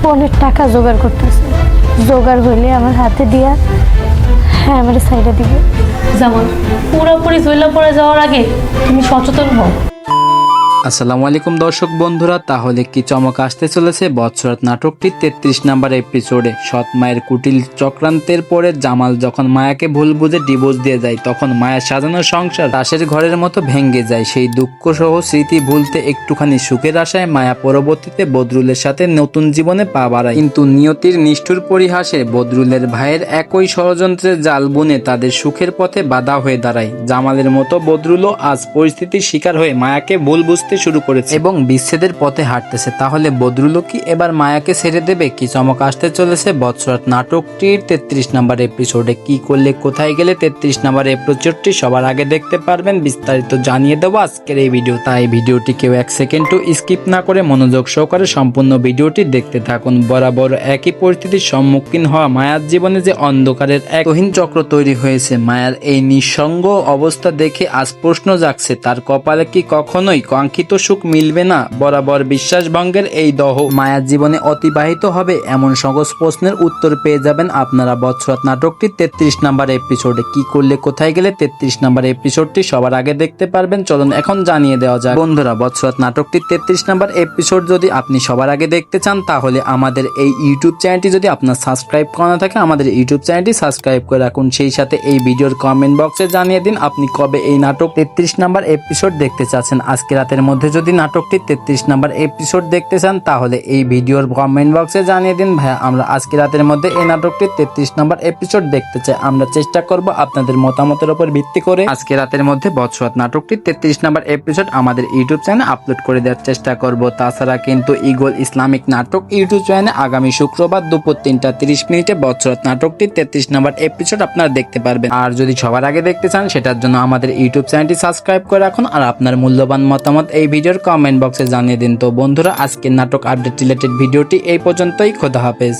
অনেক টাকা জোগাড় করতেছে, জোগাড় হইলে আমার হাতে দিয়া হ্যাঁ আমার সাইডে দিবে। যেমন পুরোপুরি জৈলা পড়ে যাওয়ার আগে তুমি সচেতন হও। আসসালামু আলাইকুম দর্শক বন্ধুরা, তাহলে কি চমক আসতে চলেছে বৎসরাত নাটকটির 33 নম্বর এপিসোডে। সৎ মায়ের কুটিল চক্রান্তের পরে জামাল যখন মায়াকে ভুল বুঝে ডিভোর্স দিয়ে যায়, তখন মায়ের সাজানো সংসার তাসের ঘরের মতো ভেঙে যায়। সেই দুঃখ সহ স্মৃতি ভুলতে একটুখানি সুখের আশায় মায়া পরবর্তীতে বদরুলের সাথে নতুন জীবনে পা বাড়ায়। কিন্তু নিয়তির নিষ্ঠুর পরিহাসে বদরুলের ভাইয়ের একই ষড়যন্ত্রের জাল বুনে তাদের সুখের পথে বাধা হয়ে দাঁড়ায়। জামালের মতো বদরুলও আজ পরিস্থিতির শিকার হয়ে মায়াকে ভুল বুঝতে শুরু করেছে এবং বিচ্ছেদের পথে হাঁটতেছে। তাহলে বদরুলও কি এবার মায়াকে ছেড়ে দেবে? কি চমক আসতে চলেছে বৎসরাত নাটকটির 33 নম্বর এপিসোডে? কি করলে কোথায় গেলে 33 নম্বর এপিসোডটি সবার আগে দেখতে পারবেন, বিস্তারিত জানিয়ে দেবো আজকের এই ভিডিও। তাই ভিডিওটি কেউ এক সেকেন্ডও স্কিপ না করে মনোযোগ সহকারে সম্পূর্ণ ভিডিওটি দেখতে থাকুন। বরাবর একই পরিস্থিতির সম্মুখীন হওয়া মায়ার জীবনে যে অন্ধকারের এক গহীন চক্র তৈরি হয়েছে, মায়ার এই নিঃসঙ্গ অবস্থা দেখে আজ প্রশ্ন জাগছে, তার কপালে কি কখনোই কাঙ্ক্ষিত সুখ মিলবে না? বরাবর বিশ্বাস ভঙ্গের এই দহ মায়ার জীবনে অতিবাহিত হবে? এমন সহজ প্রশ্নের উত্তর পেয়ে যাবেন আপনারা বৎসরাত নাটকটির 33 নম্বর এপিসোডে। কি করলে কোথায় গেলে 33 নম্বর এপিসোডটি সবার আগে দেখতে পারবেন, চলুন এখন জানিয়ে দেওয়া যাক। বন্ধুরা, বৎসরাত নাটকটির 33 নম্বর এপিসোড যদি আপনি সবার আগে দেখতে চান, তাহলে আমাদের এই ইউটিউব চ্যানেলটি যদি আপনার সাবস্ক্রাইব করা থাকে, আমাদের ইউটিউব চ্যানেলটি সাবস্ক্রাইব করে রাখুন। সেই সাথে এই ভিডিওর কমেন্ট বক্সে জানিয়ে দিন আপনি কবে এই নাটক 33 নম্বর এপিসোড দেখতে চাচ্ছেন। আজকে রাতের মধ্যে যদি নাটকটি 33 নম্বর এপিসোড দেখতে চান, তাহলে এই ভিডিওর কমেন্ট বক্সে জানিয়ে দিন ভাইয়া আমরা আজকে রাতের মধ্যে এই নাটকটি 33 নম্বর এপিসোড দেখতে চাই। আমরা চেষ্টা করব আপনাদের মতামতের উপর ভিত্তি করে আজকে রাতের মধ্যে বৎসরাত নাটকটি 33 নম্বর এপিসোড আমাদের ইউটিউব চ্যানেলে আপলোড করে দেওয়ার চেষ্টা করব। তাছাড়া কিন্তু ইগল ইসলামিক নাটক ইউটিউব চ্যানেলে আগামী শুক্রবার দুপুর 3টা 30 মিনিটে বৎসরাত নাটকটি 33 নম্বর এপিসোড আপনারা দেখতে পারবেন। আর যদি সবার আগে দেখতে চান, সেটার জন্য আমাদের ইউটিউব চ্যানেলটি সাবস্ক্রাইব করে রাখুন আর আপনার মূল্যবান মতামত এই ভিডিওর কমেন্ট বক্সে জানিয়ে দিন। তো বন্ধুরা, আজকের নাটক আপডেট রিলেটেড ভিডিওটি এই পর্যন্তই। খোদা হাফেজ।